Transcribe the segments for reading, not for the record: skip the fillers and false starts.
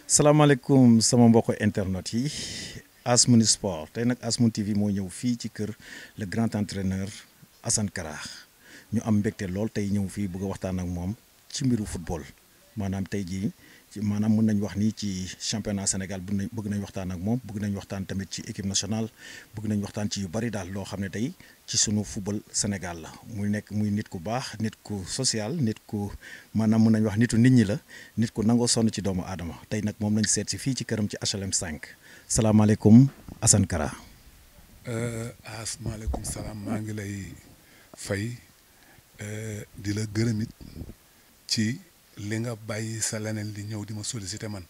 salaamaaleykum sama mbokk internet yi Asmoon Sport tey nag Asmoon TV moo ñëw fii ci kër le grand entraîneur Assane Kara ñu am mbégte lool tey ñëw fii bëgg a waxtaan ak moom ci mbiru football maanaam tey jii maanaam mën nañ wax ni ci championnat Sénégal bëgg nañ waxtaan ak moom bëgg nañ waxtaan tamit ci équipe nationale bëgg nañ waxtaan ci yu bari daal loo xam ne tey ci sunu football Sénégal la muy nit ku baax nit ku social nit ku maanaam mën nañ wax nitu nit ñi la nit ku nangoo sonn ci doomu aadama tey nag moom lañ seet si fii ci këram ci HLM 5 salaamaaleykum Assane Kara. maaleykum salaam maa ngi lay fay di la gërëmit ci li nga bàyyi sa leneen li ñëw di ma sollicité man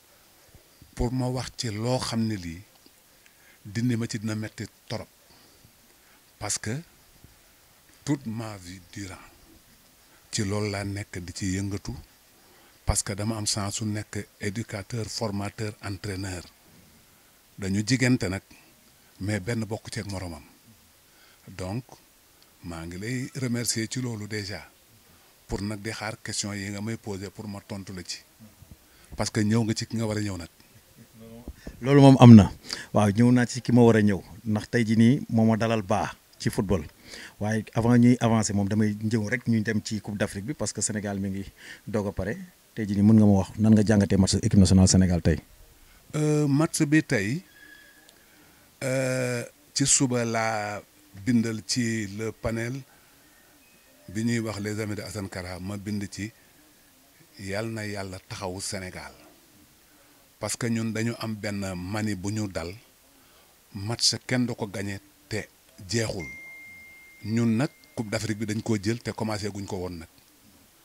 pour ma wax ci loo xam ne lii dindi ma ci dina metti torop parce que toute ma vie durant ci loolu laa nekk di ci yëngatu parce que dama am chance su nekk éducateur formateur entraîneur dañu jigante nag mais benn bokk ceeg moromam donc maa ngi lay remercier ci loolu déjà pour nag di xaar question yi nga may poser pour ma tontu la ci parce que ñëw nga ci ki nga war a ñëw nag. loolu moom am na waaw ñëw naa ci ki ma war a ñëw ndax tey jii nii moo ma dalal baax ci football waaye avant ñuy avancer moom damay ñëw rek ñu dem ci Coupe d'Afrique bi parce que Sénégal mi ngi doog a pare tey jii nii mën nga ma wax nan nga jàngatee match équipe nationale Sénégal tey. match bi tey ci suba laa bindal ci le panel. bi ñuy wax les amis de Assane Kara ma bind ci yal na yàlla taxawu Sénégal parce que ñun dañu am benn mani bu ñu dal match kenn du ko gagné te jeexul ñun nag Coupe d'Afrique bi dañ koo jël te commencé guñ ko woon nag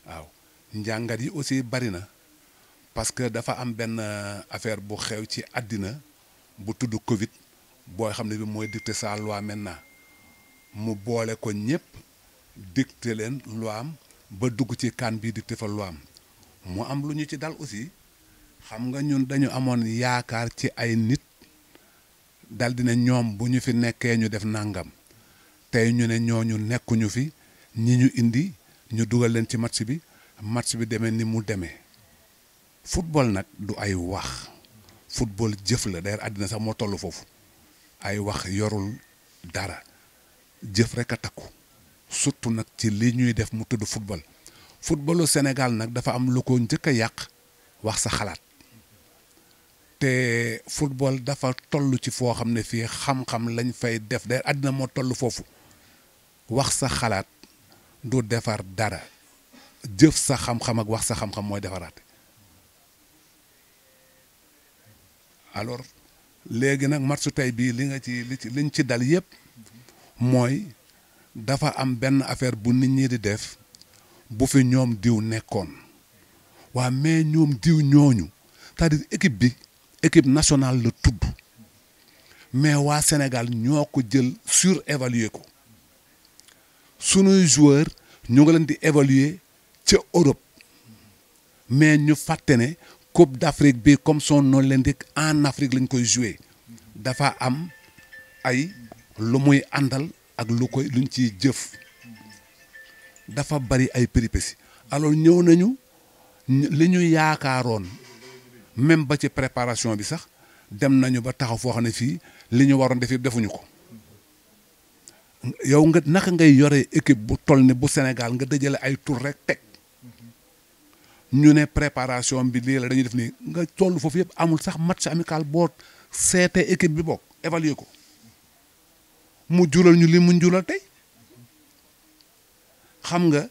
waaw njàngat yi aussi bari na parce que dafa am benn affaire bu xew ci àddina bu tudd Covid booy xam ne bi mooy dicter sa loi maintenant mu boole ko ñëpp. dicté leen loi am ba dugg ci kan bii dicté fa loi am mu am lu ñu ci dal aussi xam nga ñun dañu amoon yaakaar ci ay nit dal dina ñoom bu ñu fi nekkee ñu def nangam tey ñu ne ñooñu nekkuñu fi ñi ñu indi ñu dugal leen ci match bi demee ni mu demee football nag du ay wax football jëf la d'ailleurs àddina sax moo toll foofu ay wax yorul dara jëf rek a takku. surtout nag ci li ñuy def mu tudd footballu Sénégal nag dafa am lu ko njëkk a yàq wax sa xalaat te football dafa toll ci foo xam ne fii xam-xam lañ fay def de àddina moo toll foofu wax sa xalaat du defar dara jëf sa xam-xam ak wax sa xam-xam mooy defaraate alors léegi nag match tey bii liñ ci dal yépp mooy dafa am benn affaire bu nit ñi di def bu fi ñoom diw nekkoon waa mais ñoom diw ñooñu c'est-à-dire équipe nationale la tudd mais waa Sénégal ñoo ko jël surévaluer ko sunuy joueur ñu ngi leen di évaluer ca Europe mais ñu fàtte ne Coupe d'Afrique bi comme son nom l'indique en Afrique lañ koy jouer dafa am ay lu muy àndal ak luñ ciy jëf dafa bari ay péripéties alors ñëw nañu li ñu yaakaaroon même ba ci préparation bi sax dem nañu ba taxaw foo xam ne fii li ñu waroon def yëpp defuñu ko yow nga naka ngay yore équipe bu toll ni bu Sénégal nga dajale ay tour rek teg ñu ne préparation bi lii la dañuy def nii nga toll foofu yëpp amul sax match amical boo seetee équipe bi bokk évaluer ko mu jural ñu li mu jural tey xam nga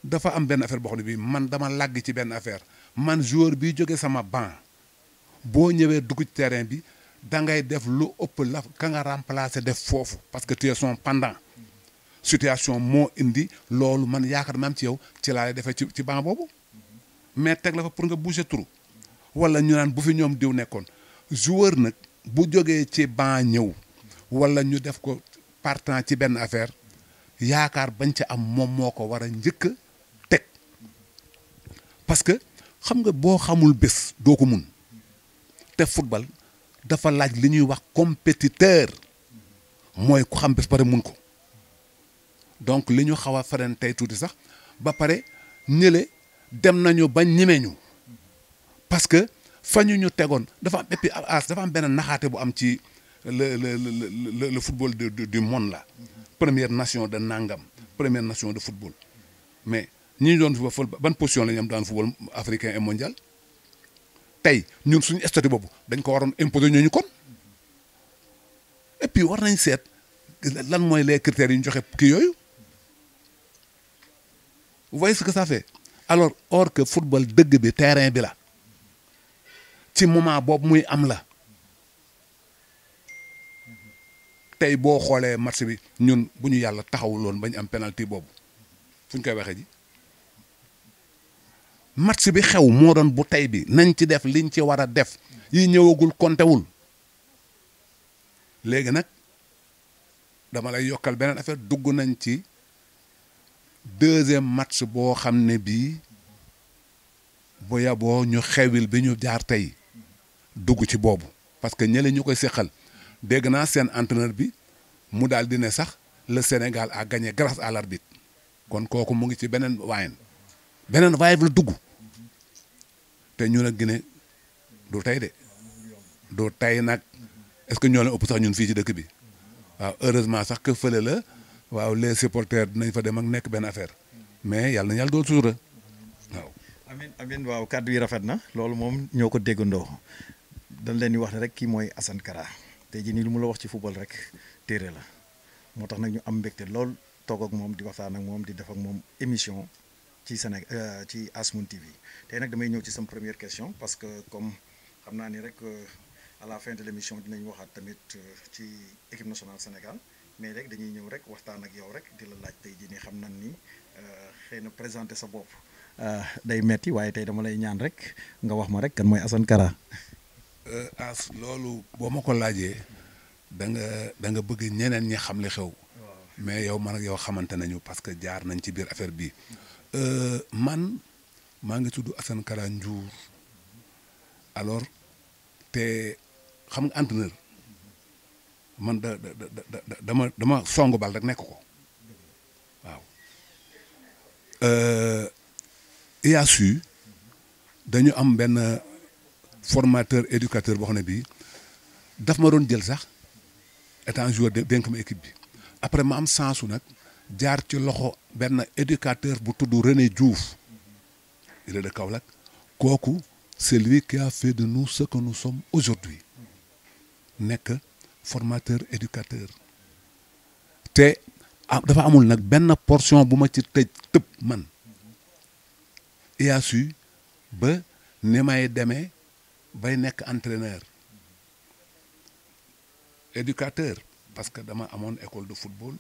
dafa am benn affaire boo xam ne bii man dama làgg ci benn affaire man joueur bi jóge sama banc boo ñëwee dugg ci terrain bi da ngay def lu ëpp la ka nga remplacer def foofu parce que tu es son pendant situation moo indi loolu man yaakaar maam ci yow ci laa lay defee ci banc boobu mais teg la fa pour nga bouger trou wala ñu naan bu fi ñoom diw nekkoon joueur nag bu jógee ci banc ñëw wala ñu def ko partant ci benn affaire yaakaar bañ ca am moom moo ko war a njëkk a teg parce que xam nga boo xamul bés doo ko mun te football dafa laaj li ñuy wax compétiteur mooy ku xam bés pare mun ko donc li ñu xaw a faren tey tuuti sax ba pare ñële dem nañu ba ñemeñu parce que fa ñu tegoon dafa am et puis dafa am benn naxaate bu am ci le football du monde là première nation de nangam première nation de football mais ñi ñu doon football ban position la ñu am dans le football africain et mondial tey ñun suñu statut boobu dañ ko waroon imposer ñooñu kon et puis war nañ seet lan mooy les critères yi ñu joxe kii yooyu vous voyez ce que ça fait alors or que football dëgg bi terrain bi la ci moment boobu muy am la tey boo xoolee match bi ñun bu ñu yàlla taxawuloon bañ am penalty boobu fu ñu koy waxee ji match bi xew moo doon bu tey bi nañ ci def liñ ci war a def yi ñëwagul kontewul léegi nag dama lay yokkal beneen affaire dugg nañ ci deuxième match boo xam ne bii bu yaboo ñu xewil bi ñu jaar tey dugg ci boobu parce que ñële ñu koy séqal dégg naa seen entraîneur bi mu daal di ne sax le Sénégal a gagné grâce à l'arbitre kon kooku mu ngi ci beneen waaye la dugg te ñu nag Guinée du tey de du tey nag est-ce que ñoo leen ëpp sax ñun fii ci dëkk bi waaw heureusement sax que fële la waaw les supporters dinañ fa dem ak nekk benn affaire mais yàlla na yàlla dool sutura waaw. amiin waaw kàddu yi rafet na loolu moom ñoo ko déggandoo dañ leen di wax ne rek kii mooy Assane Kara tey jii nii lu mu la wax ci football rek téere la moo tax nag ñu am mbégte lool toog ak moom di waxtaan ak moom di def ak moom émission ci Sénégal ci Asmoon TV tey nag damay ñëw ci sama première question parce que comme xam naa ni rek à la fin de l'émission dinañ waxaat tamit ci équipe nationale Sénégal mais rek dañuy ñëw rek waxtaan ak yow rek di la laaj tey jii nii xam nañ ni xëy na présenter sa bopp day metti waaye tey dama lay ñaan rek nga wax ma rek kan mooy Assane Kara. As loolu boo ma ko laajee da nga bëgg ñeneen ñi xam li xew mais yow man ak yow xamante nañu parce que jaar nañ ci biir affaire bi man maa ngi tudd Assane Kara Ndiour alors te xam nga entraîneur man dama songu bal rek nekk ko waaw IASU dañu am benn formateur éducateur boo xam ne bii daf ma doon jël sax étant joueur dénk ma équipe bi après ma am sensu nag jaar ci loxo benn éducateur bu tudd René Diouf il est de Kaolack kooku c'est lui qui a fait de nous ce que nous sommes aujourd'hui nekk formateur éducateur te dafa amul nag benn portion bu ma ci tëb man IASU ba ni may demee bay nekk entraîneur éducateur parce que dama amoon école de football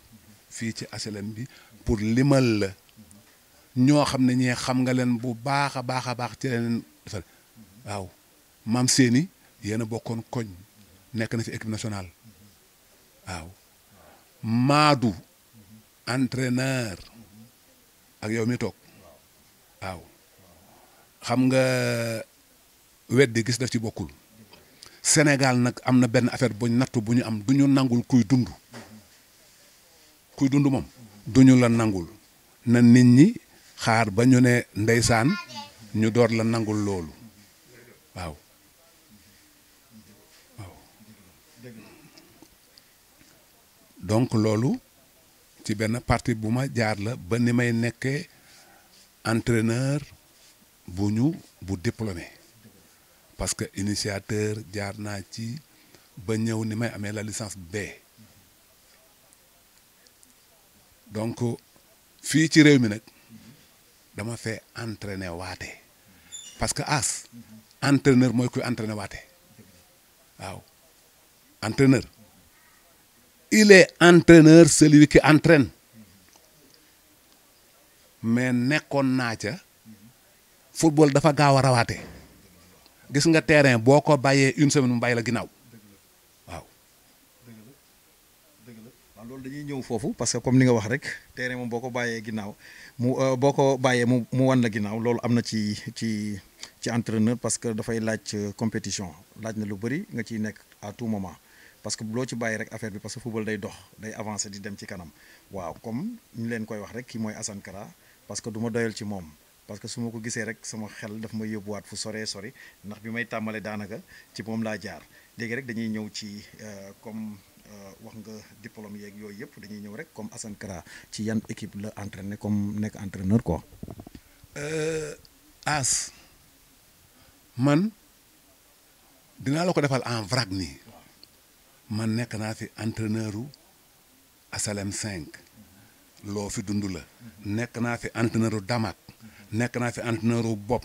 fii ci HLM bi pour limal la ñoo xam ne ñee xam nga leen bu baax a baax ci leen defal waaw maam seeni yéen a bokkoon koñ nekk na fi équipe nationale waaw Maadou entraîneur ak yow mi toog waaw xam nga weddi gis daf ci bokkul Sénégal nag am na benn affaire buñ nattu bu ñu am du ñu nangul kuy dund moom du ñu la nangul na nit ñi xaar ba ñu ne ndeysaan ñu door la nangul loolu waaw donc loolu ci benn partie bu ma jaar la ba ni may nekkee entraîneur bu diplômé parce que initiateur jaar naa ci ba ñëw ni may amee la licence B donc fii ci réew mi nag dama fee entraîner waate parce que entraîneur mooy kuy entraîner waate waaw entraîneur il est entraîneur celui qui entraîne mais nekkoon naa ca football dafa gaaw a rawaate gis nga terrain boo ko bàyyee une semaine mu bàyyi la ginnaaw waaw. waaw loolu dañuy ñëw foofu parce que comme ni nga wax rek terrain moom boo ko bàyyee ginnaaw boo ko bàyyee mu wan la ginnaaw loolu am na ci entraîneur parce que dafay laaj compétition laaj na lu bëri nga ciy nekk à tout moment parce que loo ci bàyyi rek affaire bi parce que football day dox day avancer di dem ci kanam waaw comme ñu leen koy wax rek kii mooy Assane Kara parce que du ma doyal ci moom parce que su ma ko gisee rek sama xel daf may yóbbuwaat fu sori ndax bi may tàmbale daanaka ci moom laa jaar léegi rek dañuy ñëw ci comme wax nga diplôme yeeg yooyu yëpp dañuy ñëw rek comme Assane Kara ci yan équipe la entraîné comme nekk entraîneur quoi. As man dinaa la ko defal en vrac nii man nekk naa fi entraîneur u Asalem 5 loo fi dund la nekk naa fi entraîneur u Damak nekk naa fi entraîneur u Bopp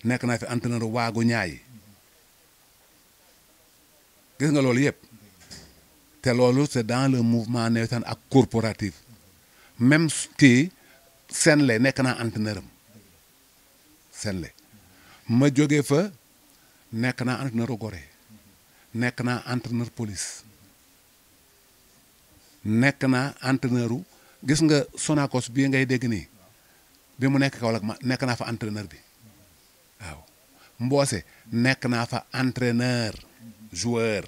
nekk naa fi entraîneur u Waagu Ñaay gis nga loolu yëpp te loolu c'est dans le mouvement nawetaan ak corporatif même kii Senle nekk naa entraîneur am Senle ma jógee fa nekk naa entraîneur u Gorée nekk naa entraîneur police nekk naa entraîneur u gis nga Sonacos bii ngay dégg nii bi mu nekk Kaolack ma nekk naa fa entraîneur bi waaw Mboose nekk naa fa entraîneur joueur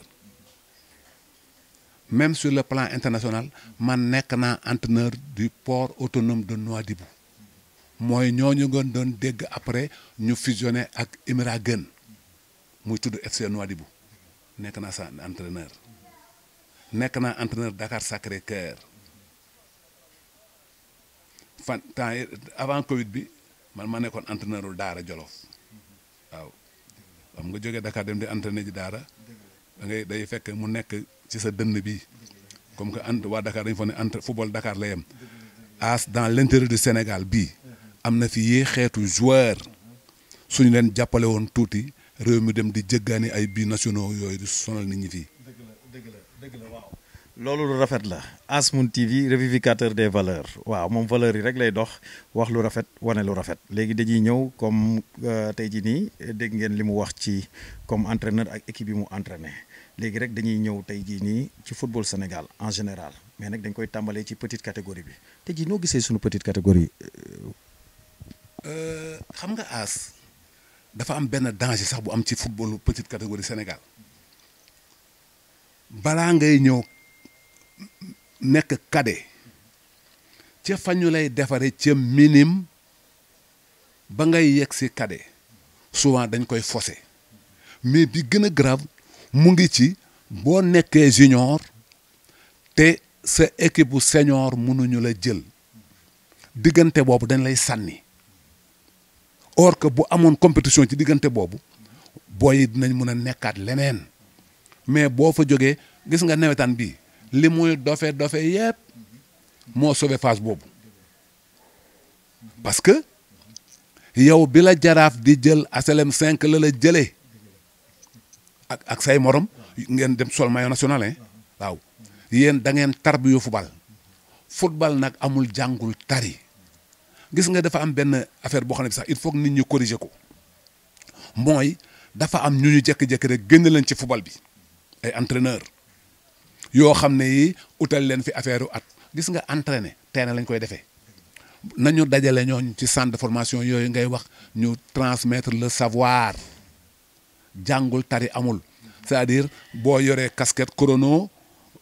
même sur le plan international man nekk naa entraîneur du port autonome de Nouadhibou mooy ñooñu ngeen doon dégg après ñu fusionné ak Émirats Gën muy tudd FC Nouadhibou nekk naa sa entraîneur nekk naa entraîneur Dakar Sacré-Cœur fan temps avant Covid bi man ma nekkoon entraîneurul Daara Jolof waaw xam nga jógee Dakar dem di entraîner ji Daara da ngay day fekk mu nekk ci sa dënn bi comme que waa Dakar dañu fa ne football Dakar la yem as dans l'intérieur du Sénégal bii am na fi yee xeetu joueur suñu leen jàppale woon tuuti réew mi dem di jëggaani ay binationaux yooyu di sonal nit ñi fii. dëgg la waaw. loolu lu rafet la Asmoon TV revivificateur des valeurs waaw moom valeurs yi rek lay dox wax lu rafet wane lu rafet léegi dañuy ñëw comme tey jii nii dégg ngeen li mu wax ci comme entraîneur ak équipe yi mu entraîné léegi rek dañuy ñëw tey jii nii ci football Sénégal en général mais nag dañ koy tàmbalee ci petite catégorie bi tey jii noo gisee suñu petite catégorie. xam nga as dafa am benn danger sax bu am ci footballu petite catégorie Sénégal balaa ngay ñëw nekk cadet ca fa ñu lay defaree ca minime ba ngay yegg si cadet souvent dañ koy faussé mais bi gën a grave mu ngi ci boo nekkee junior te sa équipe bu senior mënuñu la jël diggante boobu dañ lay sànni. or que bu amoon compétition ci diggante boobu booy dinañ mën a nekkaat leneen mais boo fa jógee gis nga nawetaan bii li muy dofe yépp moo sauvé phase boobu parce que yow bi la Jaraaf di jël Asalem 5 la jëlee ak say morom ngeen dem sol maillot national hein waaw yéen da ngeen tarbiyu football nag amul jàngul tari. gis nga dafa am benn affaire boo xam ne sax il faut que nit ñi corriger ko mooy dafa am ñu jékki-jékki rek génn leen ci football bi ay entraîneur yoo xam ne yi utal leen fi affaire at gis nga entraîner terrain lañ koy defee nañu dajale ñooñu ci centre de formation yooyu ngay wax ñu transmettre le savoir jàngul tari amul c'est-à-dire boo yoree casquette chrono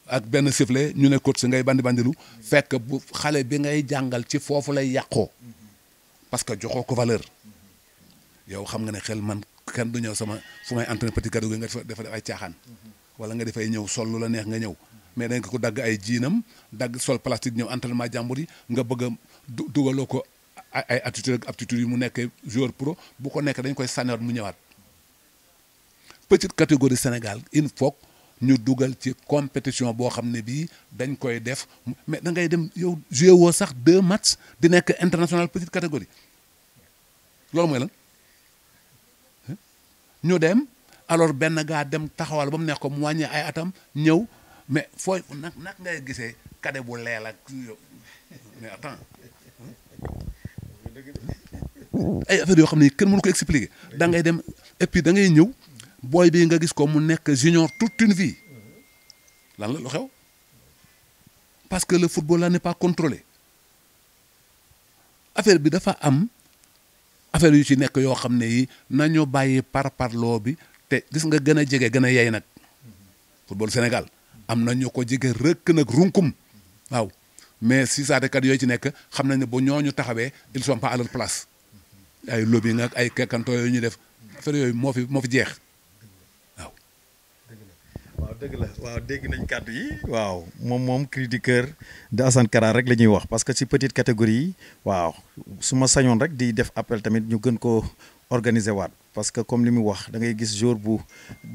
ak benn sifflet ñu ne coach ngay bandilu fekk bu xale bi ngay jàngal ci foofu lay yàqoo parce que joxoo ko valeur yow xam nga ne xel man kenn du ñëw sama fu may entraîner petit catégorie nga def ay caaxaan wala nga defay ñëw sol lu la neex nga ñëw mais dañ ko dagg ay jiinam dagg sol plastique ñëw entraînement jàmbur yi nga bëgg a dugaloo ko ay attitude ak aptitude yi mu nekkee joueur pro bu ko nekk dañ koy sànniwaat mu ñëwaat petite catégorie Sénégal il faut ñu dugal ci compétition boo xam ne bii dañ koy def mais da ngay dem yow joué woo sax 2 matchs di nekk international petite catégorie loolu mooy lan ñu dem alors benn gaa dem taxawal ba mu nekk ko mu wàññi ay atam ñëw mais fooy nag ngay gisee cadet bu leel ak yow mais attends ay affaire yoo xam ne kenn mënu ko expliquer da ngay dem et puis da ngay ñëw booy bi nga gis ko mu nekk junior toute une vie lan la lu xew parce que le football là n'est pas contrôlé affaire bi dafa am affaire yu ci nekk yoo xam ne yi nañu bàyyi parloo bi te gis nga gën a jege gën a yey nag football Sénégal am na ñu ko jege rëkk nag runkum waaw mais si saatekat yooyu ci nekk xam nañ ne bu ñooñu taxawee ils sont pas à leur place ay lobby nga ay kekkanto yooyu ñu def affaire yooyu moo fi jeex waaw. waaw dëgg la waaw dégg nañ kàddu yi. waaw moom cri du cœur de Assane Kara rek la ñuy wax parce que ci petite catégorie yi waaw su ma sañoon rek di def appel tamit ñu gën ko organiser waat parce que comme li mu wax da ngay gis jour bu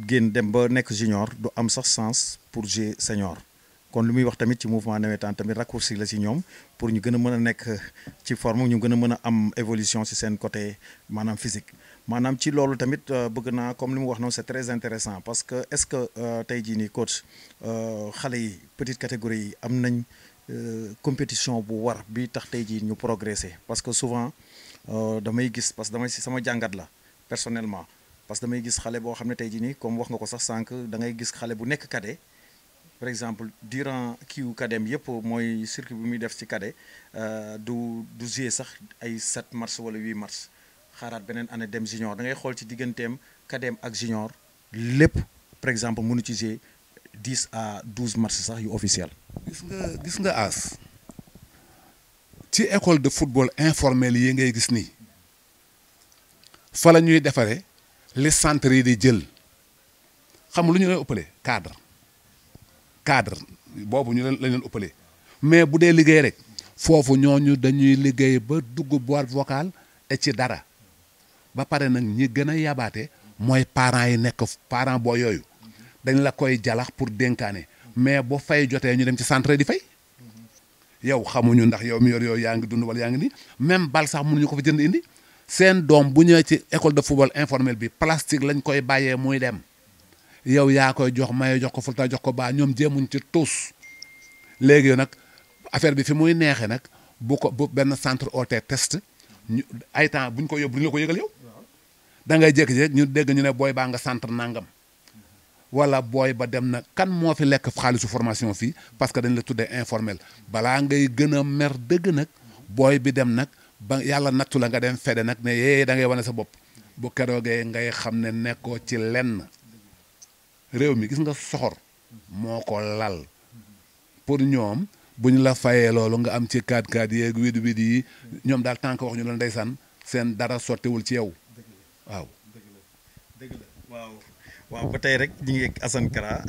génn dem ba nekk junior du am sax sens pour jouer senior. kon lu muy wax tamit ci mouvement nawetaan tamit raccourci la ci ñoom pour ñu gën a mën a nekk ci forme ñu gën a mën a am évolution ci seen côté maanaam physique maanaam ci loolu tamit bëgg naa comme li mu wax noonu c'est très intéressant parce que est-ce que tey jii nii coach xale yi petite catégorie yi am nañ compétition bu war bi tax tey jii ñu progresser parce que souvent damay gis parce que damay si sama jàngat la personnellement parce que damay gis xale boo xam ne tey jii nii comme wax nga ko sax sànq da ngay gis xale bu nekk cadet par exemple durant kiiwu kadem yëpp mooy circuit bi muy def ci cadet du jouer sax ay 7 mars wala 8 mars xaaraat beneen année dem junior da ngay xool ci digganteem kadem ak junior lépp par exemple mënu ci jouer 10 à 12 mars sax yu officiel. gis nga as ci école de football informel yi ngay gis nii fa la ñuy defaree li centre yi di jël xam lu ñu lay ëppale cadre boobu ñu lañ leen ëppale mais bu dee liggéey rek foofu ñooñu dañuy liggéey ba dugg boîte vocale et ci dara ba pare nag ñi gën a yabaate mooy parents yi nekk parents boo yooyu dañ la koy jalax pour dénkaane mais bu fay jotee ñu dem ci centre di fay yow xamuñu ndax yow mi yor yooyu yaa ngi dund wala yaa ngi nii même bal sax mënuñu ko fa jënd indi seen doom bu ñëwee ci école de football informel bi plastique lañ koy bàyyee muy dem yow yaa koy jox maye jox ko fulta jox ko baa ñoom jéemuñ ci tous léegi nag affaire bi fi muy neexee nag bu benn centre oote test ñu ay temps buñ ko yóbbu duñu la ko yëgal yow da ngay jékki-jékki ñu dégg ñu ne booy baa nga centre nangam wala booy ba dem na kan moo fi lekk xaalisu formation fii parce que dañ la tuddee informel balaa ngay gën a mer dëgg nag booy bi dem nag ba yàlla nattu la nga dem fede nag ne yee da ngay wane sa bopp bu keroogee ngay xam ne nekkoo ci lenn réew mi gis nga soxor moo ko lal pour ñoom bu ñu la fayee loolu nga am ci 4x4 yeeg wid yi ñoom daal tant que wax ñu la ndeysaan seen dara sottewul ci yow waaw. dëgg la waaw ba tey rek ñu ngi ak Assane Kara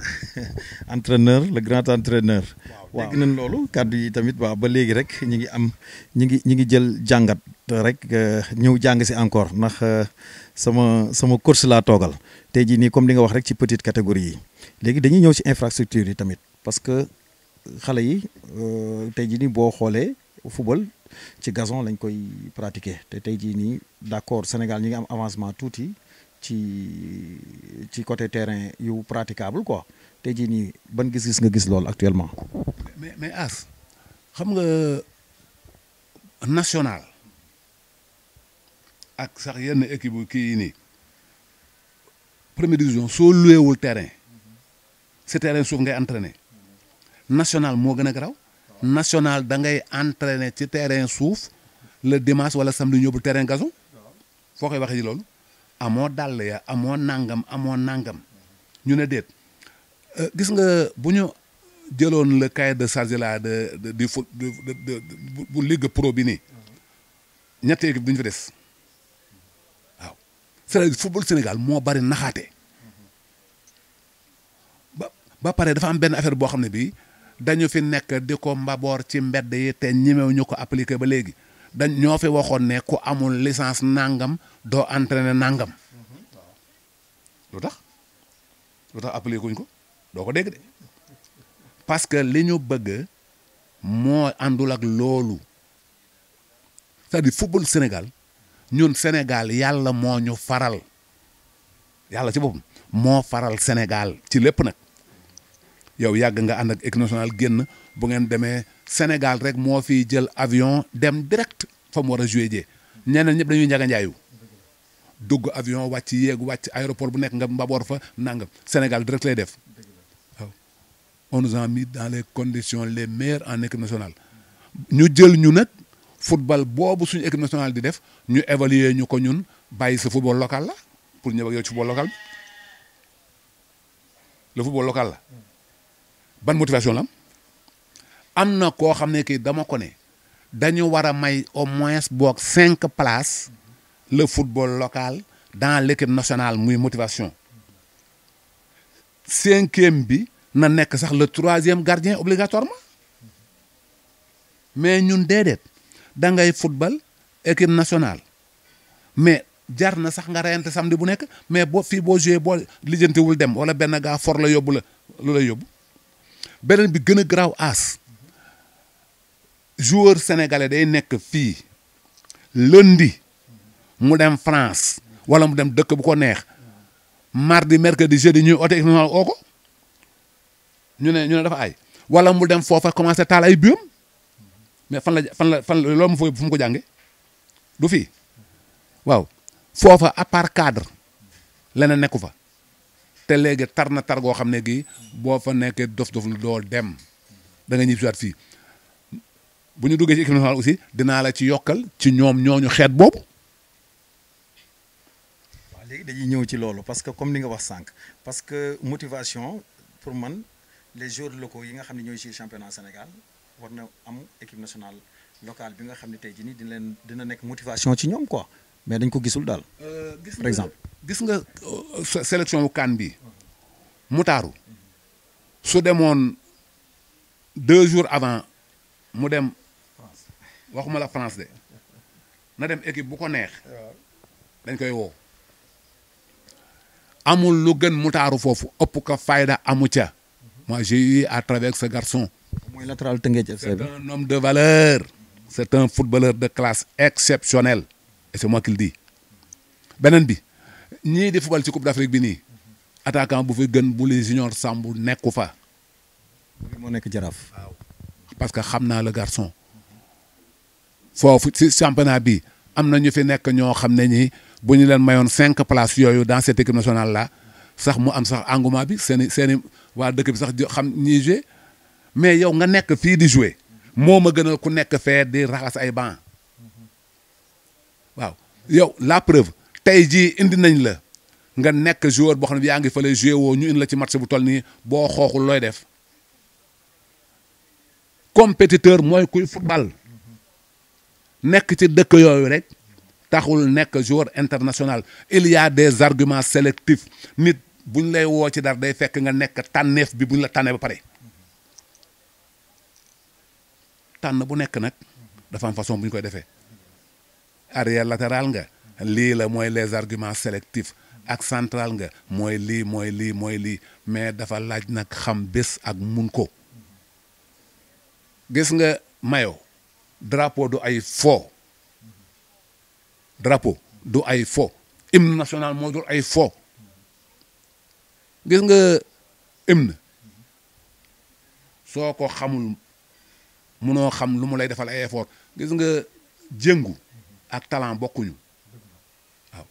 entraîneur le grand entraîneur. waaw dégg nañ loolu kàddu yi tamit waaw ba léegi rek ñi ngi jël jàngat rek ñëw jàng si encore ndax sama coach laa toogal tey jii nii comme li nga wax rek ci petite catégorie yi léegi dañuy ñëw ci infrastructure yi tamit parce que xale yi tey jii nii boo xoolee football ci gazon lañ koy pratiquer te tey jii nii d'accord Sénégal ñi ngi am avancement tuuti ci côté terrain yu praticable quoi tey jii nii ban gis-gis nga gis loolu actuellement. mais as xam nga national ak sax yenn équipe kii yi nii première division soo louéwul terrain si terrain suuf ngay entraîner national moo gën a garaw national da ngay entraîner ci terrain suuf le dimanche wala samedi ñu yóbbu terrain gazon foo koy waxee ji loolu amoo dàll ya amoo nangam ñu ne déet gis nga bu ñu jëloon le cahier de charge là du foot bu ligue pro bi nii ñetti équipe duñu fa des waaw c'est-à-dire football Sénégal moo bari naxaate ba pare dafa am benn affaire boo xam ne bii dañu fi nekk di ko mbaboor ci mbedd yi te ñemew ñu ko appliquer ba léegi ñoo fi waxoon ne ku amul licence nangam doo entraîner nangam lu tax appliquer kuñ ko doo ko dégg de parce que li ñu bëgg moo àndul ak loolu c'est-à-dire football Sénégal ñun Sénégal yàlla moo ñu faral yàlla ci boppam moo faral Sénégal ci lépp nag yow yàgg nga ànd ak équipe nationale génn bu ngeen demee Sénégal rek moo fiy jël avion dem direct fa mu war a jouer jee ñeneen ñëpp dañuy njaga njaayu dugg avion wàcc yéegu wàcc aéroport bu nekk nga mbaboor fa nangam Sénégal direct lay def waaw on nous a mis dans les conditions les meilleures en équipe nationale ñu jël ñu nag football boobu suñu équipe nationale di def ñu évaluer ñu ko ñun bàyyi sa football local la pour ñëw ak yow ci football local bi le football local la ban motivation la am na koo xam ne kii dama ko ne dañu war a may au moins boog 5 places le football local dans l'équipe nationale muy motivation 5e bi na nekk sax le 3e gardien obligatoirement mais ñun déedéet da ngay football équipe nationale mais jar na sax nga reyante samedi bu nekk mais boo fii boo joué boo lijjantewul dem wala benn gaa for la yóbbu la lu lay yóbbu beneen bi gën a garaaw aas joueur sénégalais day nekk fii lundi mu dem France wala mu dem dëkk bu ko neex mardi mercredi jeudi ñuy oote équipe nationale oo ko ñu ne dafa ay wala mu dem foofa commencé taal ay biom mais fan la loolu mu fu mu ko jànge du fii waaw foofa à part cadre leneen nekku fa te léegi tar na tar goo xam ne gii boo fa nekkee dof lu doo dem da nga ñib siwaat fii bu ñu duggee ci équipe nationale aussi dinaa la ci yokkal ci ñoom ñooñu xeet boobu. waaw léegi dañuy ñëw ci loolu parce que comme ni nga wax sànq parce que motivation pour man les joueurs locaux yi nga xam ne ñooy ci championnat Sénégal war na am équipe nationale locale bi nga xam ne tey jii nii dina nekk motivation ci ñoom quoi mais dañ ko gisul daal. par exemple gis nga sélection wu CAN bi Mutaaru su demoon 2 jours avant mu dem waxuma la France de na dem équipe bu ko neex dañ koy woo amul lu gën Mutaaru foofu ëpp ko fayda amu ca moi j'ai eu à travers ce garçon. mooy latéral Teungueth FC. C'est un homme de valeur. C'est un footballeur de classe exceptionnelle et c'est moi qui le dis beneen bi ñii di football ci Coupe d'Afrique bi nii attaquant bu fi gën bu li Junior Samb nekku fa. moo nekk Jaraaf. waaw parce que xam naa le garçon foofu ci championnat bi am na ñu fi nekk ñoo xam ne ñi bu ñu leen mayoon 5 places yooyu dans cette équipe nationale là sax mu am sax engouement bi seeni waa dëkk bi sax xam ñiy jouer mais yow nga nekk fii di jouer moo ma gënal ku nekk fee di raxas ay banc waaw yow la preuve tey jii indi nañ la nga nekk joueur boo xam ne yaa ngi fële jouer woo ñu indi la ci match bu toll nii boo xooxul looy def compétiteur mooy kuy football nekk ci dëkk yooyu rek taxul nekk joueur international il y a des arguments sélectifs nit buñ lay woo ci dara day fekk nga nekk tànneef bi buñ la tànnee ba pare tànn bu nekk nag dafa am façon bu ñu koy defee arrière latéral nga lii la mooy les arguments sélectifs ak central nga mooy lii mais dafa laaj nag xam bés ak mun ko gis nga mayo drapeau du ay fo drapeau du ay fo hymne national moo dul ay fo gis nga hymne soo ko xamul munoo xam lu mu lay defal ay effort gis nga jëngu ak talent bokkuñu waaw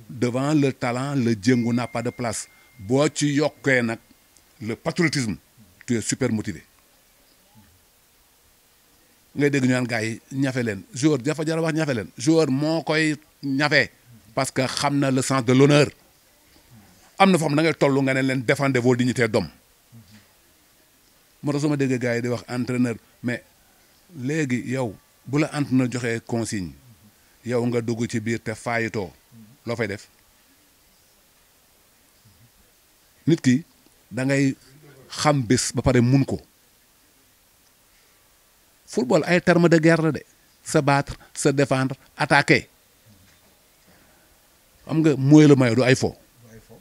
devant le talent le jëngu n'a pas de place boo ci yokkee nag le patriotisme tu es super motivé ngay dégg ñu naan gars yi ñafe leen joueur dafa jar a wax ñafe leen joueur moo koy ñafe parce que xam na le sens de l'honneur am na foo xam da ngay toll nga ne leen défendez vos dignités d'homme moo tax su ma déggee gars yi di wax entraîneur mais léegi yow bu la entraîneur joxee consigne yow nga dugg ci biir te faayitoo loo fay def nit ki da ngay xam bés ba pare mun ko football ay terme de guerre la de se battre se défendre attaquer xam nga mooy la mayo du ay fo.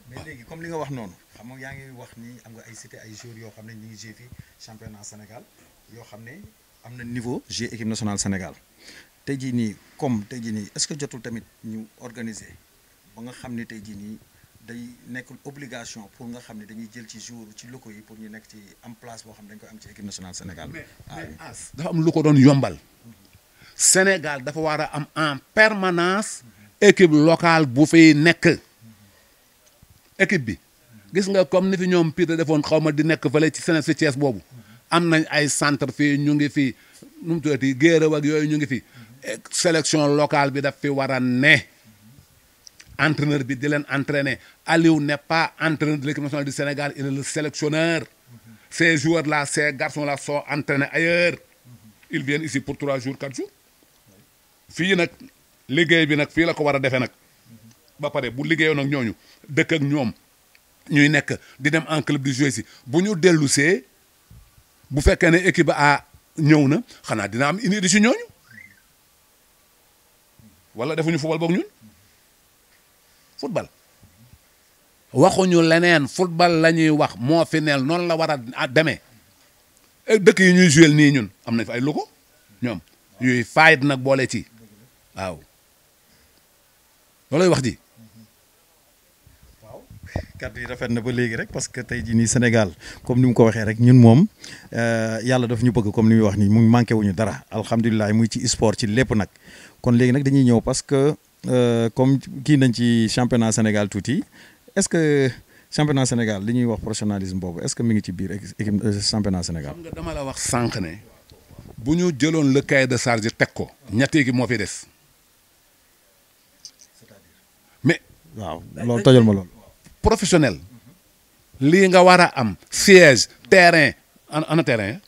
mais léegi comme li nga wax noonu xam nga yaa ngi wax ni am nga ay cité ay joueurs yoo xam ne ñu ngi joué fii championnat Sénégal yoo xam ne am na niveau joué équipe nationale Sénégal tey jii nii comme tey jii nii est-ce que jotul tamit ñu organiser ba nga xam ne tey jii nii day nekk obligation pour nga xam ne dañuy jël ci jour ci locaux yi pour ñu nekk ci am place boo xam ne dañ koy am ci équipe nationale Sénégal. mais dafa am lu ko doon yombal Sénégal dafa war a am en permanence équipe locale bu fiy nekk. Équipe bi gis nga comme ni fi ñoom Pire defoon xaw ma di nekk fële ci Sénégal si Thiès boobu am nañ ay centre fii ñu ngi fi nu mu tuddati Guéréo ak yooyu ñu ngi fi sélection locale bi daf fi war a ne entraîneur bi di leen entraîner. Aliou n'est pas entraîneur de l'équipe nationale du Sénégal, il est le sélectionneur. Ces joueurs-là, ces garçons-là sont entraînés ailleurs. Ils viennent ici pour 3 jours 4 jours. fii nag liggéey bi nag fii la ko war a defee nag ba pare bu liggéeyoon ak ñooñu dëkk ak ñoom ñuy nekk di dem en club di jouer si bu ñu dellu see bu fekkee ne équipe A ñëw na xanaa dina am indi di si ñooñu wala defuñu football boog ñun football waxuñu leneen football la ñuy wax moo fi neel noonu la war a demee dëkk yi ñuy jouer nii ñun am nañ fa ay logo ñoom yuy fayit nag boole ci waaw loolay wax ji. waaw kàddu yi rafet na ba léegi rek parce que tey jii nii Sénégal comme ni mu ko waxee rek ñun moom yàlla daf ñu bëgg comme ni muy wax nii mu manqué wuñu dara alhamdulilah muy ci sport ci lépp nag kon léegi nag dañuy ñëw parce que comme kii nañ ci championnat Sénégal tuuti est-ce que championnat Sénégal li ñuy wax professionnalisme boobu est-ce que mi ngi ci biir équipe championnat Sénégal. xam nga dama la wax sànq ne bu ñu jëloon le cahier de charge teg ko ñetti équipe moo fi des mais. waaw loolu tojal ma loolu. professionnel lii nga war a am siège terrain ana terrain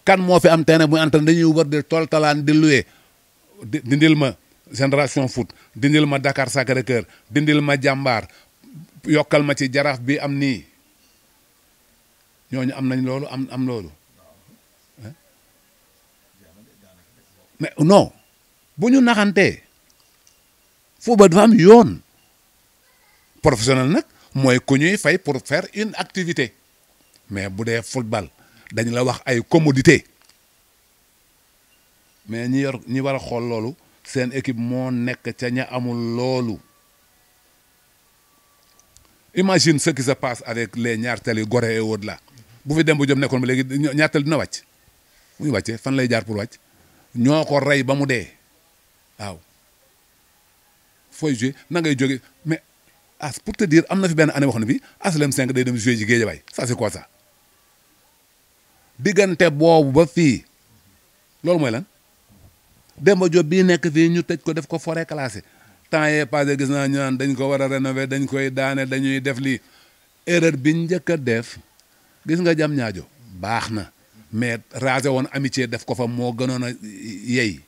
kan moo fi am terrain bu entraîné dañuy war di toltalaan di loué dindil ma Génération Foot dindil ma Dakar Sacré-Cœur dindil ma Jàmbaar yokkal ma ci Jaraaf bi am nii ñooñu am nañ loolu am loolu mais non bu ñu naxantee football dafa am yoon professionnel nag mooy ku ñuy fay pour faire une activité mais bu dee football dañ la wax ay commodité mais ñi war a xool loolu seen équipe moo nekk ca ña amul loolu. Imagine ce qui se passe avec les ñaartali Gorée et au-delà bu fi dem bu jëm nekkoon ba léegi ñaartal dina wàcc muy wàccee fan lay jaar pour wàcc ñoo ko rey ba mu dee waaw fooy jouer na ngay jóge mais pour te dire am na fi benn année wax ne bi Aslem 5 day dem jouer ji Guédiawaye ça c'est quoi ça diggante boobu ba fii loolu mooy lan Demba Diop bii nekk fii ñu tëj ko def ko forêt classée temps yee passé gis naa ñu naan dañ ko war a rénover dañ koy daane dañuy def lii erreur bi njëkk a def gis nga jam ñaajo baax na mais rasé woon amitié def ko fa moo gënoon a yey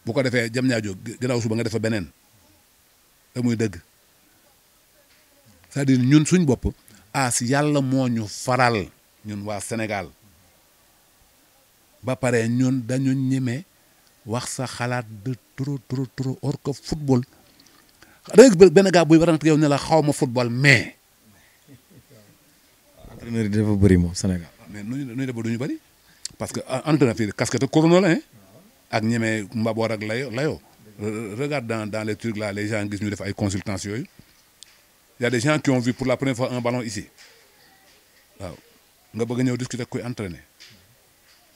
bu ko defee jam ñaajo gannaaw suba nga def fa beneen te muy dëgg c'est-à-dire ñun suñ bopp as yàlla moo ñu faral ñun waa Sénégal ba pare ñun dañu ñeme wax sa xalaat de trop or que football rek benn gars buy warante yow ne la xaw ma football mais. entraîneur yi dafa bëri moom Sénégal. mais nu def ba du ñu bëri parce que entraîneur fii casquette corona la ak ñeme mbaboor ak layo regarde dans les trucs là les gens gis ñu def ay consultants yooyu y a des gens qui ont vu pour la première fois un ballon ici waaw nga bëgg a ñëw discuter kuy entraîner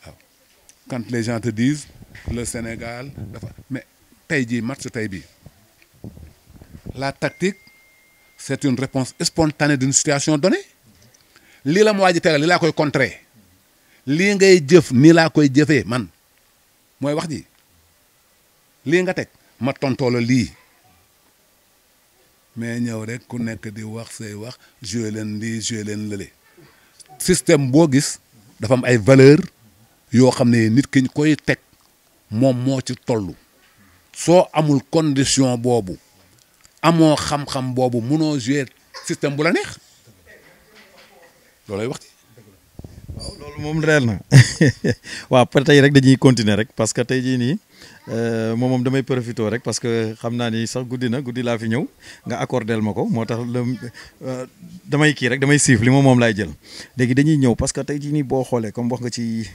waaw quand les gens te disent le Sénégal dafa mais tey jii match tey bii la tactique c'est une réponse spontanée d'une situation donnée lii la ma waa ji tegal lii laa koy contrer lii ngay jëf nii laa koy jëfee man mooy wax ji lii nga teg ma tontoo la lii mais ñëw rek ku nekk di wax say wax jouer leen lii jouer leen lële système boo gis dafa am ay valeur yoo xam ne nit ki ñu koy teg moom moo ci toll soo amul condition boobu amoo xam-xam boobu mënoo jouer système bu la neex loolay wax ci waaw loolu moom réel na waaw peut tey rek dañuy continuer rek parce que tey jii nii moom damay profité rek parce que xam naa ni sax guddi na guddi laa fi ñëw nga accordel ma ko moo tax damay kii rek damay siif li moom laay jël léegi dañuy ñëw parce que tey jii nii boo xoolee comme wax nga ci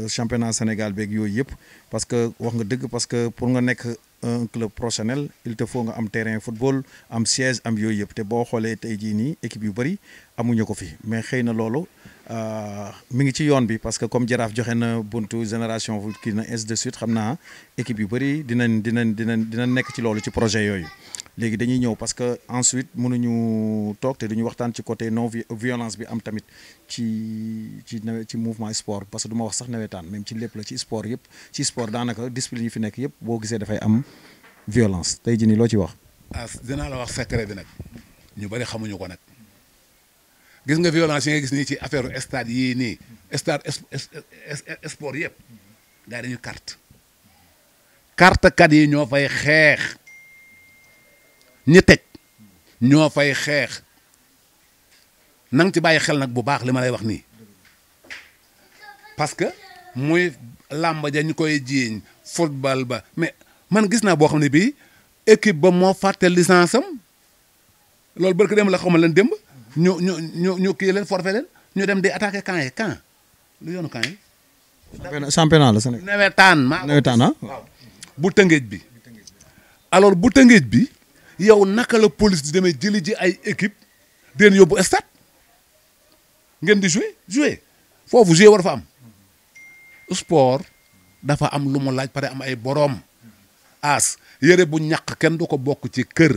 championnat Sénégal beeg yooyu yëpp parce que wax nga dëgg parce que pour nga nekk un club professionnel il te faut nga am terrain football am siège am yooyu yëpp te boo xoolee tey jii nii équipe yu bëri amuñu ko fi mais xëy na loolu mi ngi ci yoon bi parce que comme Jaraaf joxe na buntu génération kii na ainsi de suite xam naa équipe yu bëri dinañ nekk ci loolu ci projet yooyu. léegi dañuy ñëw parce que ensuite mënuñu toog te duñu waxtaan ci côté non violence bi am tamit ci mouvement sport parce que du ma wax sax nawetaan même ci lépp la ci sport yëpp ci sport daanaka discipline yi fi nekk yëpp boo gisee dafay am violence tey jii nii loo ci wax. dinaa la wax secret bi nag ñu bari xamuñu ko nag gis nga violence yi nga gis nii ci affaire stade yii nii stade sport yëpp daal dañu carte kat yi ñoo fay xeex. ñi teg ñoo fay xeex na nga ci bàyyi xel nag bu baax li ma lay wax nii parce que muy làmb ja ñu koy jiiñ football ba mais man gis naa boo xam ne bii équipe ba moo fàtte licence am loolu barke dem la xaw ma leen démb ñu kii leen forfait leen ñu dem di attaqué camp yi camp lu yoonu camp yi. championnat la Sénégal nawetaan waaw bu tëngeej bi alors bu tëngeej bi. yow naka la police di demee jëli ji ay équipe den yóbbu stade ngeen di jouer foofu jouer war fa am sport dafa am lu mu laaj pare am ay boroom yére bu ñàkk kenn du ko bokk ci kër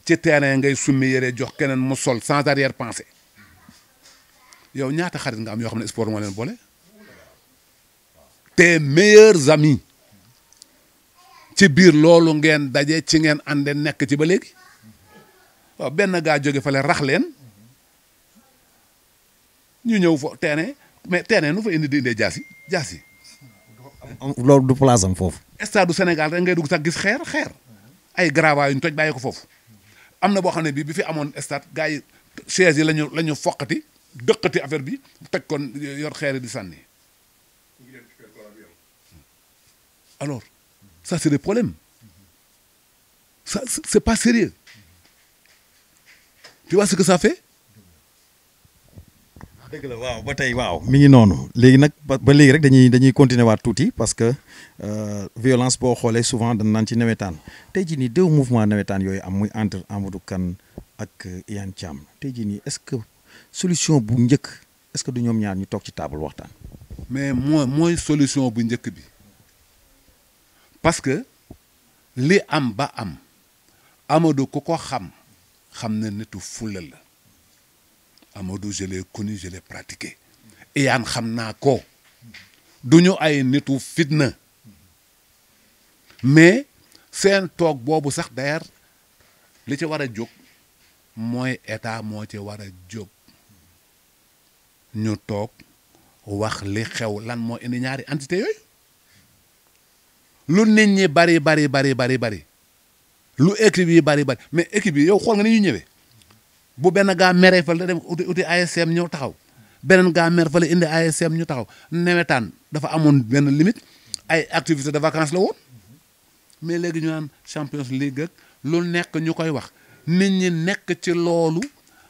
ci terrain ngay summi yére jox keneen mu sol sans arrière pensée yow ñaata xarit nga am yoo xam ne sport moo leen boole tes meilleurs amis ci biir loolu ngeen daje ci ngeen ànde nekk ci ba léegi waaw benn gaa jóge fale rax leen ñu ñëw fo terrain mais terrain nu fa indi di indee jaasi loolu du place am foofu. stade du Sénégal rek ngay dugg sax gis xeer ay gravats yu ñu toj bàyyi ko foofu am na boo xam ne bi fi amoon stade gars yi chaise yi lañu foqati dëqati affaire bi toj kon yor xeer yi di sànni alors ça c'est des problèmes ça c'est pas sérieux tu vois ce que ça fait. dëgg la waaw ba tey waaw mi ngi noonu léegi nag ba léegi rek dañuy continuer waat tuuti parce que violence boo xoolee souvent dañ naan ci nawetaan tey jii nii deux mouvement nawetaan yooyu am muy entre Amadou Kane ak Iyane Thiam tey jii nii est-ce que solution bu njëkk est-ce que du ñoom ñaar ñu toog ci table waxtaan. mais mooy solution bu njëkk bi parce que li am ba am Amadou ku ko xam na nitu fulla la. Amadou je l'ai connu je l'ai pratiqué Iyane xam naa ko du ñu ay nitu fitna mais seen toog boobu sax d'ailleurs li ci war a jóg mooy état moo ci war a jóg ñu toog wax li xew lan moo indi ñaari entité yooyu lu nit ñi bari lu équipe yi bari mais équipe yi yow xool nga ni ñu ñëwee bu benn gaa meree fa la dem uti ASM ñëw taxaw beneen gaa mer fa la indi ASM ñu taxaw nawetaan dafa amoon benn limite ay activité de vacances la woon mais léegi ñu naan Champions League ak lu nekk ñu koy wax nit ñi nekk ci loolu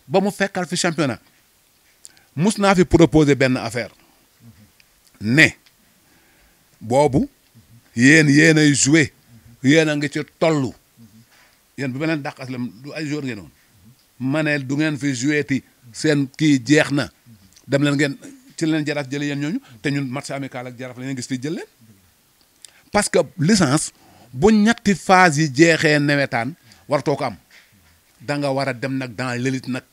ba mu fekkal fi championnat mus naa fi proposer benn affaire ne boobu yéen ay joué yéen a ngi ci tollu yéen bu beneen dàq aslam du ay jour ngeen woon ma ne du ngeen fi joué ti seen kii jeex na dem leen ngeen ci leen Jaraaf jëlee yéen ñooñu te ñun match amical ak Jaraaf la ngeen gis fii jël leen parce que licence bu ñetti phase yi jeexee nawetaan wartoo ko am da nga war a dem nag dans l'élite nag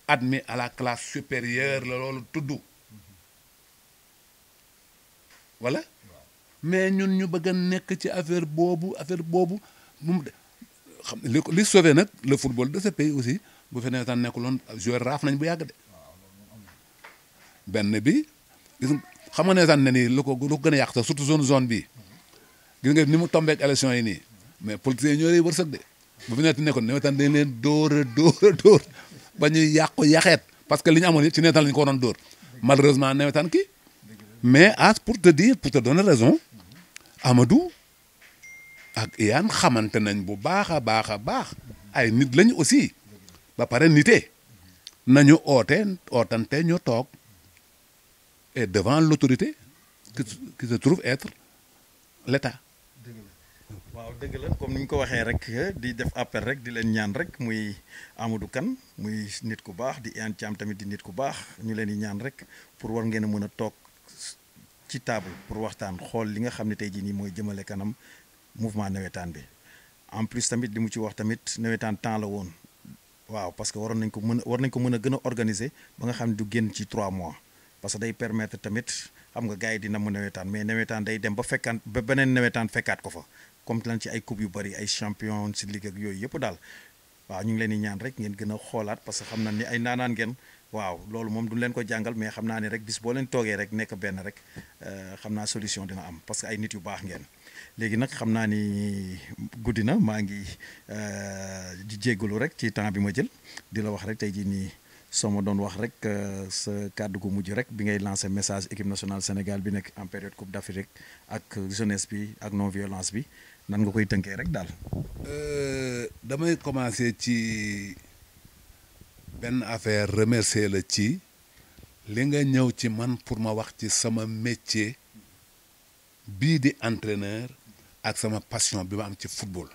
admis à la classe supérieure la loolu tudd voilà mais ñun ñu bëgg a nekk ci affaire boobu moom xam li sauvé nag le football de ce pays aussi bu fi nawetaan nekkuloon joueur raaf nañ bu yàgg de benn bi gis xam nga nawetaan ne nii lu ko gën a yàq sax surtout zone bi gis nga ni mu tombeek élection yi nii mais politiciens yi ñoo lay wërsëg de bu fi nekkoon nawetaan dañ leen dóor ba ñuy yàqu yaxeet parce que li ñu amoon yëpp ci nawetaan la ñu ko waroon dóor malheureusement nawetaan kii mais pour te donner raison Amadou ak Iyane xamante nañ bu baax a baax ay nit lañ aussi ba pare nite nañu ootante ñu toog et devant l'autorité qui se trouve être l'État. waaw waaw dëgg la comme ni ñu ko waxee rek di def appel rek di leen ñaan rek muy Amadou Kane muy nit ku baax di Iyane Thiam tamit di nit ku baax ñu leen di ñaan rek pour war ngeen a mën a toog ci table pour waxtaan xool li nga xam ne tey jii nii mooy jëmale kanam mouvement nawetaan bi en plus tamit li mu ci wax tamit nawetaan temps la woon waaw parce que war nañ ko mën a gën a organiser ba nga xam ne du génn ci 3 mois parce que day permettre tamit xam nga gars yi dina mu nawetaan mais nawetaan day dem ba fekkaan ba beneen nawetaan fekkaat ko fa comme lan ci ay coupe yu bëri ay champion si ligue ak yooyu yëpp daal waaw ñu ngi leen di ñaan rek ngeen gën a xoolaat parce que xam na ni ay naanaan ngeen waaw loolu moom duñ leen ko jàngal mais xam naa ne rek bis boo leen toogee rek nekk benn rek xam naa solution dina am parce que ay nit yu baax ngeen léegi nag xam naa ni guddi na maa ngi di jéggalu rek ci temps bi ma jël di la wax rek tey jii nii soo ma doon wax rek sa kàddu gu mujj rek bi ngay lancé message équipe nationale Sénégal bi nekk en période coupe d'Afrique ak jeunesse bi ak non violence bi nan nga koy tënkee rek daal. damay commencer ci benn affaire remercier la ci li nga ñëw ci man pour ma wax ci sama métier bii di entraîneur ak sama passion bi ma am ci football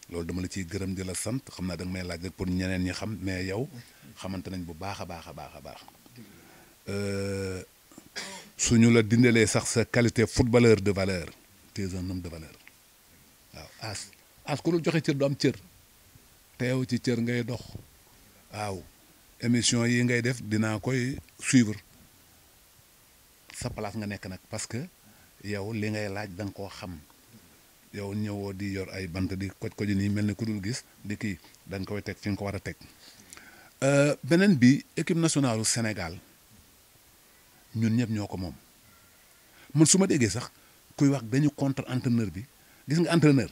loolu dama la ciy gërëm di la sant xam naa da nga may laaj rek pour ñeneen ñi xam mais yow xamante nañ bu baax a baax a baax a baax suñu la dindalee sax sa qualité footballeur de valeur tu es un homme de valeur waaw as ku dul joxe cër du am cër te yow ci cër ngay dox waaw émission yi ngay def dinaa koy suivre sa place nga nekk nag parce que yow li ngay laaj da nga koo xam yow ñëwoo di yor ay bant di koj nii mel ni ku dul gis di kii da nga koy teg fi nga ko war a teg beneen bi équipe nationale du Sénégal ñun ñëpp ñoo ko moom man su ma déggee sax kuy wax dañu contre entraîneur bi gis nga entraîneur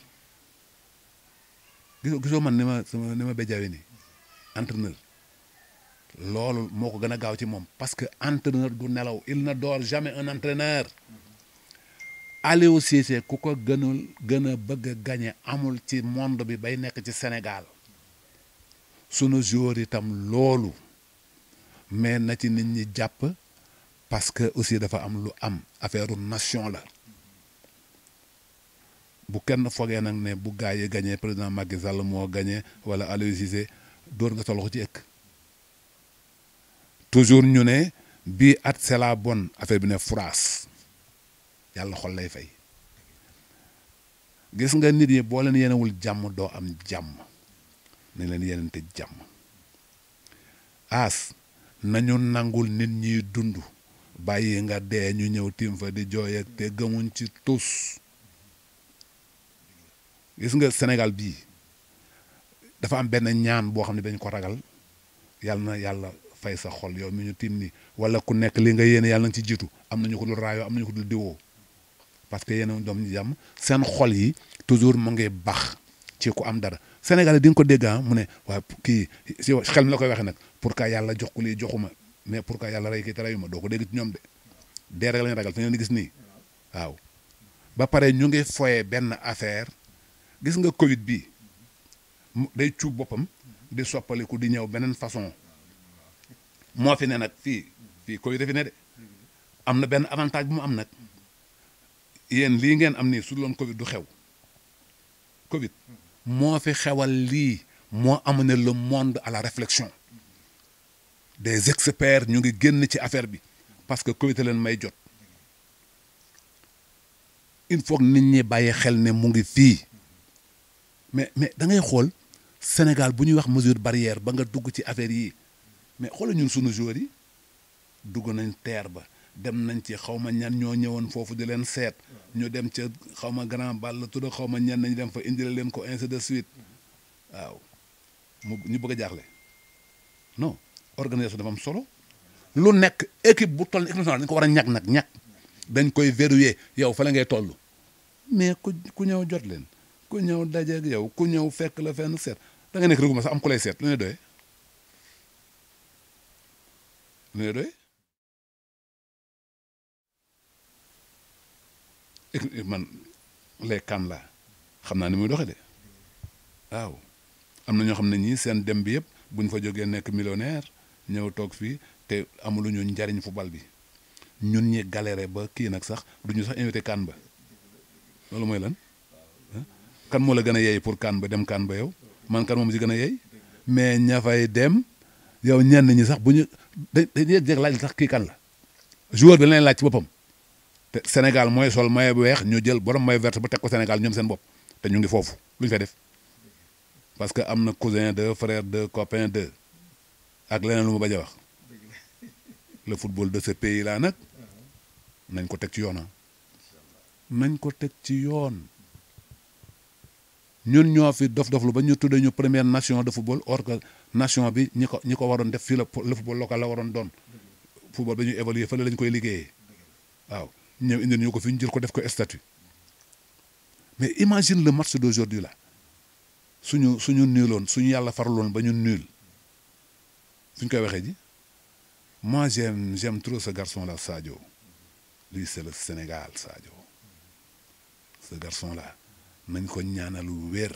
gisoo man ni ma béjaawe nii entraîneur loolu moo ko gën a gaaw ci moom parce que entraîneur du nelaw il ne dort jamais un entraîneur Aliou Cissé ku ko gën a bëgg a gagné amul ci monde bi bay nekk ci Sénégal sunu joueur itam loolu mais na ci nit ñi jàpp parce que aussi dafa am lu am affaire nation la bu kenn fogee nag ne bu gaa yi gagné président Macky Sall moo gagné wala Aliou Cissé dóor nga toloxo ci ëkk toujours ñu ne bii at c'est la bonne affaire bi ne France yàlla xol lay fay gis nga nit yi boo leen yenewul jàmm doo am jàmm nañ leen yenente jàmm nañu nangul nit ñiy dund bàyyi nga dee ñu ñëw tim fa di jooy ak te gëmuñ ci tus gis nga Sénégal bii dafa am benn ñaan boo xam ne dañ ko ragal yàlla na yàlla fay sa xol yow mi ñu tim ni wala ku nekk li nga yéene yàlla na ci jiitu am nañu ko dul raayoo am nañu ko dul diwoo parce que yéen doom ñu jàmm seen xol yi toujours mu ngi baax ci ku am dara Sénégal di nga ko dégg mu ne waaye kii si xel mi la koy waxee nag pour que yàlla jox ko lii joxuma mais pour que yàlla rey kii te reyuma doo ko dégg ci ñoom de dee rek lañu ragal te ñoo di gis nii waaw ba pare ñu ngi foyee benn affaire gis nga Covid bii day cuub boppam di soppaliku di ñëw beneen façon moo fi ne nag fii Covid fi ne de am na benn avantage bu mu am nag yéen lii ngeen am nii su loon Covid du xew Covid moo fi xewal lii moo amené le monde à la réflexion des experts ñu ngi génn ci affaire bi parce que Covid leen may jot il faut que nit ñi bàyyi xel ne mu ngi fii mais da ngay xool Sénégal bu ñuy wax mesure barrière ba nga dugg ci affaire yi mais xoolal ñun sunu joueurs yi dugg nañ teer ba dem nañ ci xaw ma ñan ñoo ñëwoon foofu di leen seet ñu dem ca xaw ma grand bal la tudd xaw ma ñan nañ dem fa indile leen ko ainsi de suite waaw ñu bëgg a jaaxle non organisation dafa am solo lu nekk équipe bu toll équipe nationale dañ ko war a ñag nag ñag dañ koy verrouiller yow fa la ngay toll mais ku ñëw jot leen ku ñëw dajeeg yow ku ñëw fekk la fenn seet da nga nekk réguma sax am ku lay seet lu ñuy doy man les kan la xam naa ni muy doxe de waaw am na ñoo xam ne ñii seen dem bi yëpp bu ñu fa jógee nekk millionnaire ñëw toog fii te amuluñu njariñ football bi ñun ñi galéré ba kii nag sax duñu sax invité kan ba loolu mooy lan kan moo la gën a yey pour kan ba dem kan ba yow man kan moom si gën a yey mais ña fay dem yow ñenn ñi sax bu ñu dañuy jéeg laaj sax kii kan la joueur bi lañ laaj ci boppam te Sénégal mooy sol maillot bu weex ñu jël borom maillot vert ba teg ko Sénégal ñoom seen bopp te ñu ngi foofu lu ñu fay def parce que am na cousin de frère de copain de ak leneen lu ma bañ a wax le football de ce pays là nag nañ ko teg ci yoon nañ ko teg ci yoon ñun ñoo fi dof lu ba ñu tuddee ñu première nation de football or que nation bi ñi ko waroon def fii la le football local la waroon doon football ba ñuy évaluer fële lañ koy liggéeyee waaw ñëw indi ñu ko fi ñu jël ko def ko statut mais imagine le match d'aujourd'hui là suñu nuloon suñu yàlla faraloon ba ñu nul suñ koy waxee ji moi j'aime trop ce garçon là Sadio lui c'est le Sénégal Sadio ce garçon là nañ ko ñaanal wér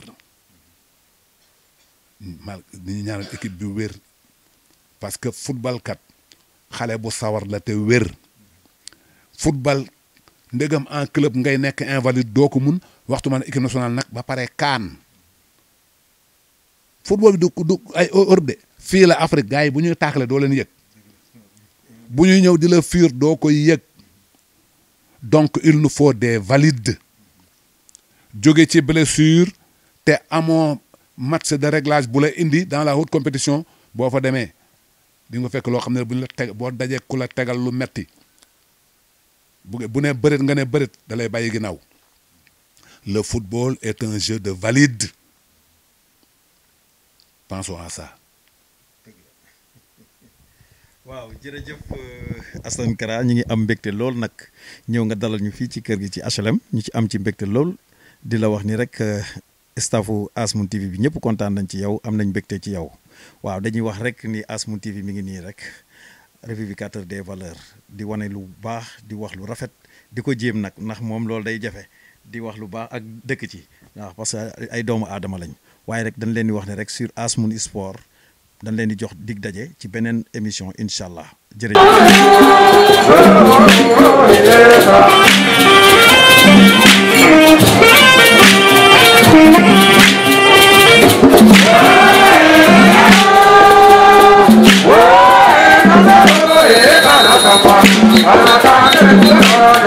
ni ñaanal équipe bi wér parce que football kat xale bu sawar la te wér football ndegam en club ngay nekk invalide doo ko mun waxtu man équipe nationale nag ba pare kaan football bi du ay Europe de fii la Afrique gars yi bu ñuy taakale doo leen yëg bu ñuy ñëw di la fiir doo koy yëg donc il nous faut des valides jóge ci blessure te amoo match de réglage bu la indi dans la haute compétition boo fa demee di nga fekk loo xam ne bu ñu la teg boo dajee ku la tegal lu metti bu ne bëreet nga ne bëreet da lay bàyyi ginnaaw le football est un jeu de valide pensons à ça. waaw jërëjëf Assane Kara ñu ngi am mbégte lool nag ñëw nga dalal ñu fii ci kër gi ci HLM ñu ci am ci mbégte lool di la wax ni rek staffu Asmoon TV bi ñëpp kontaan nañ ci yow am nañ mbégte ci yow waaw dañuy wax rek ni Asmoon TV mi ngi nii rek révivificateur des valeurs di wane lu baax di wax lu rafet di ko jéem nag ndax moom loolu day jafe di wax lu baax ak dëkk ci waaw parce que ay doomu aadama lañ waaye rek dañ leen di wax ne rek sur Asmoon Sport dañ leen di jox dig daje ci beneen émission incha allah jërëjëf. Hey,